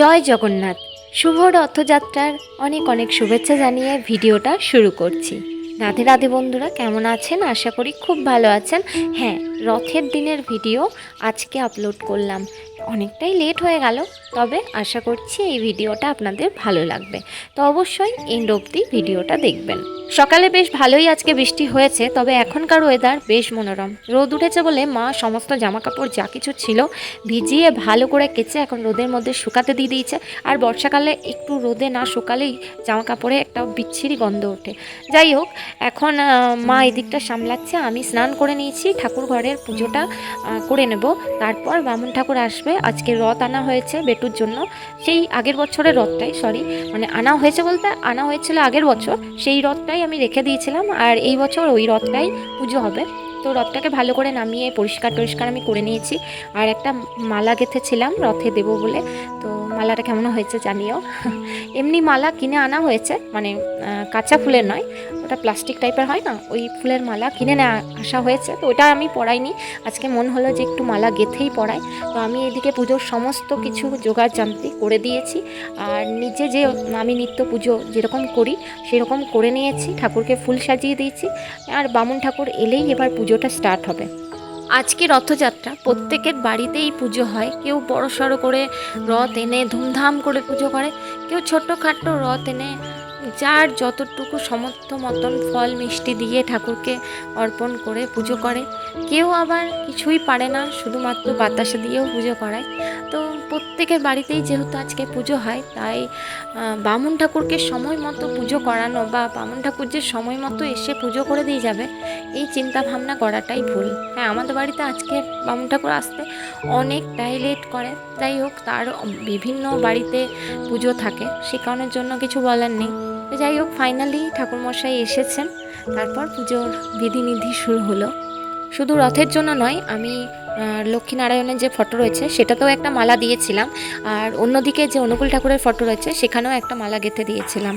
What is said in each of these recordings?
জয় জগন্নাথ। শুভ রথযাত্রার অনেক অনেক শুভেচ্ছা জানিয়ে ভিডিওটা শুরু করছি। রাধে রাধে বন্ধুরা, কেমন আছেন? আশা করি খুব ভালো আছেন। হ্যাঁ, রথের দিনের ভিডিও আজকে আপলোড করলাম, অনেকটাই লেট হয়ে গেল, তবে আশা করছি এই ভিডিওটা আপনাদের ভালো লাগবে। তো অবশ্যই এন্ড অবধি ভিডিওটা দেখবেন। সকালে বেশ ভালোই আজকে বৃষ্টি হয়েছে, তবে এখনকার ওয়েদার বেশ মনোরম। রোদ উঠেছে বলে মা সমস্ত জামাকাপড় যা কিছু ছিল ভিজিয়ে ভালো করে কেচে এখন রোদের মধ্যে শুকাতে দিয়ে দিয়েছে। আর বর্ষাকালে একটু রোদে না শুকালেই জামাকাপড়ে একটা বিচ্ছিরি গন্ধ ওঠে। যাই হোক, এখন মা এদিকটা সামলাচ্ছে, আমি স্নান করে নিয়েছি, ঠাকুর ঘরের পুজোটা করে নেব, তারপর বামুন ঠাকুর আসবে। আজকে রথ আনা হয়েছে বেটুর জন্য, সেই আগের বছরের রথটাই, আনা হয়েছে বলতে আনা হয়েছিল আগের বছর, সেই রথটাই আমি রেখে দিয়েছিলাম, আর এই বছর ওই রথটাই পুজো হবে। তো রথটাকে ভালো করে নামিয়ে পরিষ্কার আমি করে নিয়েছি। আর একটা মালা গেঁথেছিলাম রথে দেবো বলে, তো মালাটা কেমন হয়েছে জানিও। এমনি মালা কিনে আনা হয়েছে, মানে কাঁচা ফুলের নয়, ওটা প্লাস্টিক টাইপের হয় না, ওই ফুলের মালা কিনে আসা হয়েছে। তো ওটা আমি পরাইনি, আজকে মন হলো যে একটু মালা গেঁথেই পরাই। তো আমি এদিকে পুজোর সমস্ত কিছু জোগাড় জান্তি করে দিয়েছি, আর নিজে যে আমি নিত্য পুজো যেরকম করি সেরকম করে নিয়েছি, ঠাকুরকে ফুল সাজিয়ে দিয়েছি। আর বামুন ঠাকুর এলেই এবার পুজোটা স্টার্ট হবে। আজকে রথযাত্রা, প্রত্যেকের বাড়িতেই পুজো হয়। কেউ বড় সড়ো করে রথ এনে ধুমধাম করে পুজো করে, কেউ ছোট্টখাট্টো রথ এনে যার যতটুকু সমর্থ মতন ফল মিষ্টি দিয়ে ঠাকুরকে অর্পণ করে পুজো করে। কেউ আবার কিছুই পারে না, শুধুমাত্র বাতাসা দিয়েও পুজো করায়। তো প্রত্যেকের বাড়িতেই যেহেতু আজকে পুজো হয়, তাই বামুন ঠাকুরকে সময় মতো পুজো করানো বা বামুন ঠাকুর যে সময় মতো এসে পুজো করে দিয়ে যাবে, এই চিন্তা ভাবনা করাটাই ভুল। হ্যাঁ, আমাদের বাড়িতে আজকে বামুন ঠাকুর আসতে অনেকটাই লেট করে। যাই হোক, তার বিভিন্ন বাড়িতে পুজো থাকে, সে কারণের জন্য কিছু বলার নেই। তো যাই হোক, ফাইনালি ঠাকুরমশাই এসেছেন, তারপর পুজোর বিধিনিধি শুরু হলো। শুধু রথের জন্য নয়, আমি লক্ষ্মীনারায়ণের যে ফটো রয়েছে সেটাতেও একটা মালা দিয়েছিলাম, আর অন্যদিকে যে অনুকূল ঠাকুরের ফটো রয়েছে সেখানেও একটা মালা গেঁথে দিয়েছিলাম।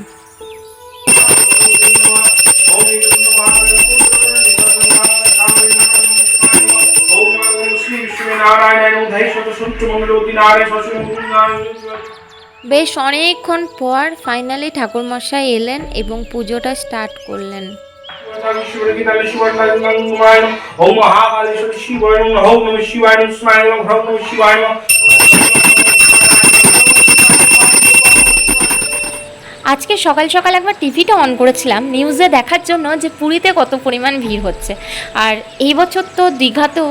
বেশ অনেকক্ষণ পর ফাইনালি ঠাকুরমশাই এলেন এবং পুজোটা স্টার্ট করলেন। আজকে সকাল সকাল একবার টিভিটা অন করেছিলাম নিউজে দেখার জন্য যে পুরীতে কত পরিমাণ ভিড় হচ্ছে। আর এই বছর তো দীঘাতেও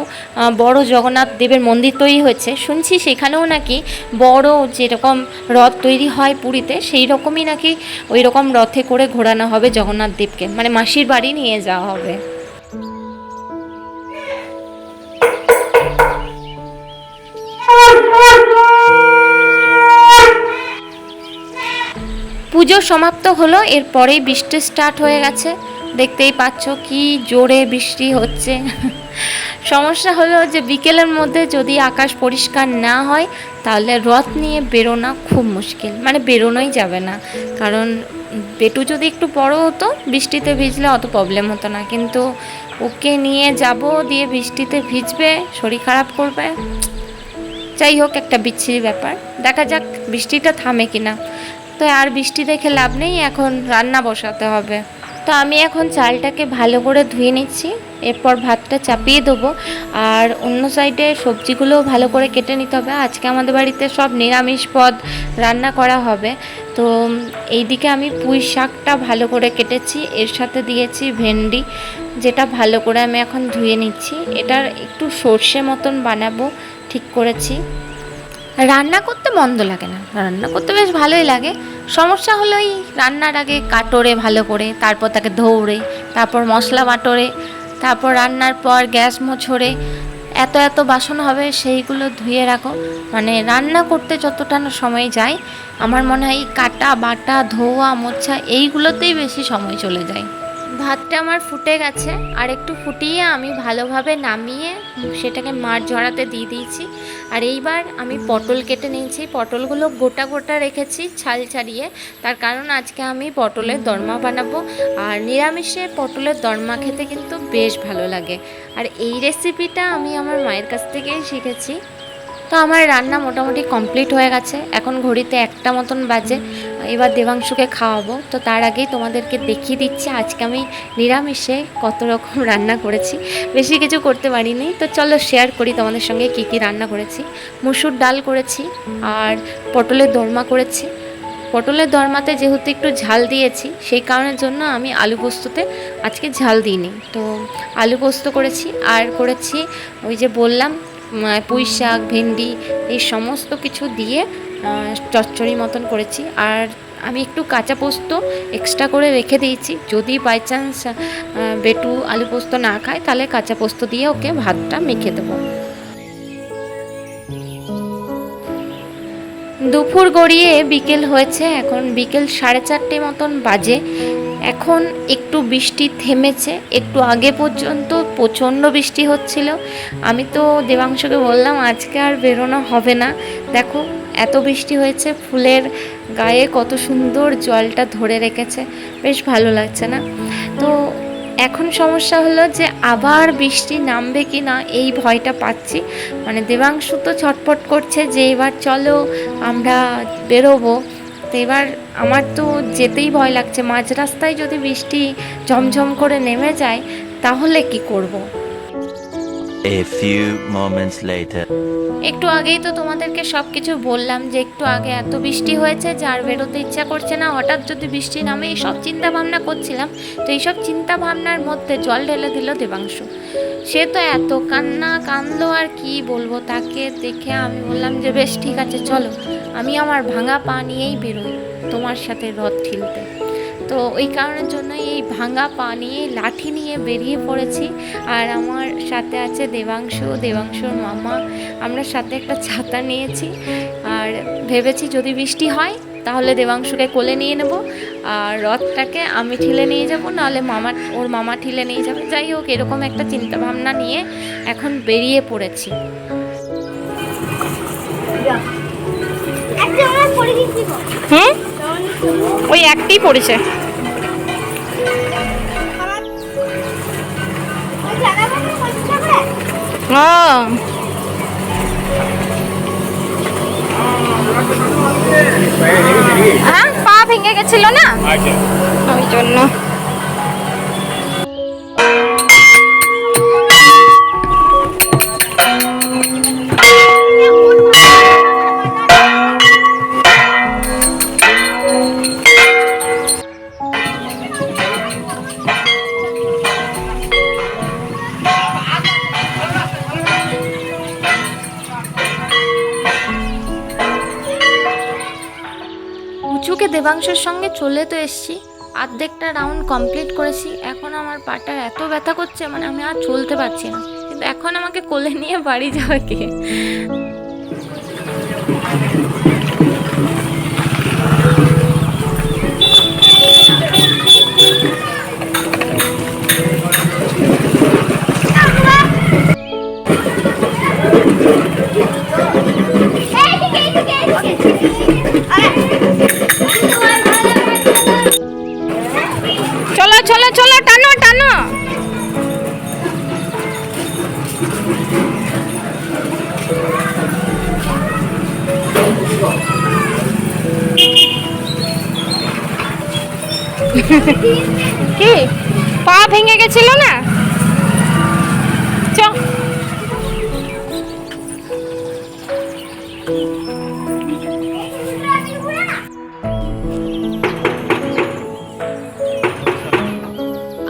বড় জগন্নাথ দেবের মন্দির তৈরি হয়েছে, শুনছি সেখানেও নাকি বড় যেরকম রথ তৈরি হয় পুরীতে, সেই রকমই নাকি ওই রকম রথে করে ঘোরানো হবে জগন্নাথ দেবকে, মানে মাসির বাড়ি নিয়ে যাওয়া হবে। পুজো সমাপ্ত হলো, এরপরেই বৃষ্টি স্টার্ট হয়ে গেছে। দেখতেই পাচ্ছ কি জোরে বৃষ্টি হচ্ছে। সমস্যা হলো যে বিকেলের মধ্যে যদি আকাশ পরিষ্কার না হয় তাহলে রথ নিয়ে বেরোনো খুব মুশকিল, মানে বেরোনোই যাবে না। কারণ বেটু যদি একটু বড় হতো বৃষ্টিতে ভিজলে অত প্রবলেম হতো না, কিন্তু ওকে নিয়ে যাব, দিয়ে বৃষ্টিতে ভিজবে, শরীর খারাপ করবে। যাই হোক, একটা বিচ্ছিরি ব্যাপার, দেখা যাক বৃষ্টিটা থামে কিনা। তো আর বৃষ্টি দেখে লাভ নেই, এখন রান্না বসাতে হবে। তো আমি এখন চালটাকে ভালো করে ধুয়ে নিচ্ছি, এরপর ভাতটা চাপিয়ে দেবো। আর অন্য সাইডে সবজিগুলোও ভালো করে কেটে নিতে হবে। আজকে আমাদের বাড়িতে সব নিরামিষ পদ রান্না করা হবে। তো এইদিকে আমি পুঁই শাকটা ভালো করে কেটেছি, এর সাথে দিয়েছি ভেন্ডি, যেটা ভালো করে আমি এখন ধুয়ে নিচ্ছি। এটার একটু সর্ষে মতন বানাবো ঠিক করেছি। রান্না করতে মন্দ লাগে না, রান্না করতে বেশ ভালোই লাগে। সমস্যা হলো এই রান্নার আগে কাটোরে ভালো করে, তারপর তাকে ধৌড়ে, তারপর মশলা বাটোরে, তারপর রান্নার পর গ্যাস মোছড়ে এত এত বাসন হবে, সেইগুলো ধুয়ে রাখো। মানে রান্না করতে যতটা না সময় যায়, আমার মনে হয় কাটা বাটা ধোয়া মোছা এইগুলোতেই বেশি সময় চলে যায়। ভাতটা আমার ফুটে গেছে, আর একটু ফুটিয়ে আমি ভালোভাবে নামিয়ে সেটাকে মাছ ঝরাতে দিয়ে দিয়েছি। আর এইবার আমি পটল কেটে নিয়েছি, পটলগুলো গোটা গোটা রেখেছি ছাল ছাড়িয়ে, তার কারণ আজকে আমি পটলের দরমা বানাবো। আর নিরামিষে পটলের দরমা খেতে কিন্তু বেশ ভালো লাগে। আর এই রেসিপিটা আমি আমার মায়ের কাছ থেকেই শিখেছি। তো আমার রান্না মোটামুটি কমপ্লিট হয়ে গেছে, এখন ঘড়িতে 1টা মতন বাজে। এবার দেবাংশুকে খাওয়াবো, তো তার আগেই তোমাদেরকে দেখিয়ে দিচ্ছি আজকে আমি নিরামিষে কত রকম রান্না করেছি। বেশি কিছু করতে পারিনি, তো চলো শেয়ার করি তোমাদের সঙ্গে কী কী রান্না করেছি। মুসুর ডাল করেছি আর পটলের দোরমা করেছি। পটলের দরমাতে যেহেতু একটু ঝাল দিয়েছি, সেই কারণের জন্য আমি আলু পোস্ততে আজকে ঝাল দিইনি, তো আলু পোস্ত করেছি। আর করেছি ওই যে বললাম পুঁই শাক, ভেন্ডি, এই সমস্ত কিছু দিয়ে চচ্চড়ি মতন করেছি। আর আমি একটু কাঁচা পোস্ত এক্সট্রা করে রেখে দিয়েছি, যদি বাই চান্স বেটু আলু পোস্ত না খায় তাহলে কাঁচা পোস্ত দিয়ে ওকে ভাতটা মেখে দেবো। দুপুর গড়িয়ে বিকেল হয়েছে, এখন বিকেল 4:30 মতন বাজে। এখন একটু বৃষ্টি থেমেছে, একটু আগে পর্যন্ত প্রচণ্ড বৃষ্টি হচ্ছিল। আমি তো দেবাংশুকে বললাম আজকে আর বেরোনো হবে না, দেখো এত বৃষ্টি হয়েছে, ফুলের গায়ে কত সুন্দর জলটা ধরে রেখেছে, বেশ ভালো লাগছে না। তো এখন সমস্যা হলো যে আবার বৃষ্টি নামবে কি না এই ভয়টা পাচ্ছি। মানে দেবাংশু তো ছটফট করছে যে এবার চলো আমরা বেরোবো, তো এবার আমার তো যেতেই ভয় লাগছে। মাঝ রাস্তায় যদি বৃষ্টি ঝমঝম করে নেমে যায় তাহলে কি করব। A few moments later. একটু আগেই তো তোমাদেরকে সব কিছু বললাম যে একটু আগে এত বৃষ্টি হয়েছে যে আর বেরোতে ইচ্ছা করছে না। হঠাৎ যদি বৃষ্টি নামে এই সব চিন্তা ভাবনা করছিলাম, তো এইসব চিন্তা ভাবনার মধ্যে জল ঢেলে দিল দেবাংশু। সে তো এত কাঁদলো, আর কি বলবো তাকে দেখে। আমি বললাম যে বেশ ঠিক আছে চলো, আমি আমার ভাঙা পা নিয়েই বেরোই তোমার সাথে রথ ঠেলতে। তো ওই কারণের জন্য এই ভাঙা পা নিয়ে লাঠি নিয়ে বেরিয়ে পড়েছি। আর আমার সাথে আছে দেবাংশুর মামা, আমরা সাথে একটা ছাতা নিয়েছি। আর ভেবেছি যদি বৃষ্টি হয় তাহলে দেবাংশুকে কোলে নিয়ে নেব, আর রথটাকে আমি ঠেলে নিয়ে যাব, নাহলে ওর মামা ঠেলে নিয়ে যাবে। যাই হোক, এরকম একটা চিন্তাভাবনা নিয়ে এখন বেরিয়ে পড়েছি। হুম, ওই একটাই পড়েছে। হ্যাঁ, পা ভেঙে গেছিল না, ওই জন্য। উঁচুকে দেবাংশের সঙ্গে চলে তো এসছি, অর্ধেকটা রাউন্ড কমপ্লিট করেছি। এখন আমার পাটা এত ব্যথা করছে, মানে আমি আর চলতে পারছি না। কিন্তু এখন আমাকে কোলে নিয়ে বাড়ি যাবে কে? চলো চলো চলো, টানো টানো। কি পা ভেঙে গেছিল না? চ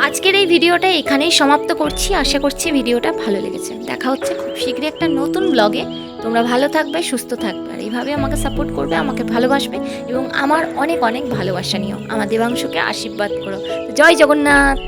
আজকের এই ভিডিওটা এখানেই সমাপ্ত করছি। আশা করছি ভিডিওটা ভালো লেগেছে। দেখা হচ্ছে খুব শীঘ্রই একটা নতুন ব্লগে। তোমরা ভালো থাকবে, সুস্থ থাকবে, আর এইভাবে আমাকে সাপোর্ট করবে, আমাকে ভালোবাসবে এবং আমার অনেক অনেক ভালোবাসা নিও। আমার দেবাংশুকে আশীর্বাদ করো। জয় জগন্নাথ।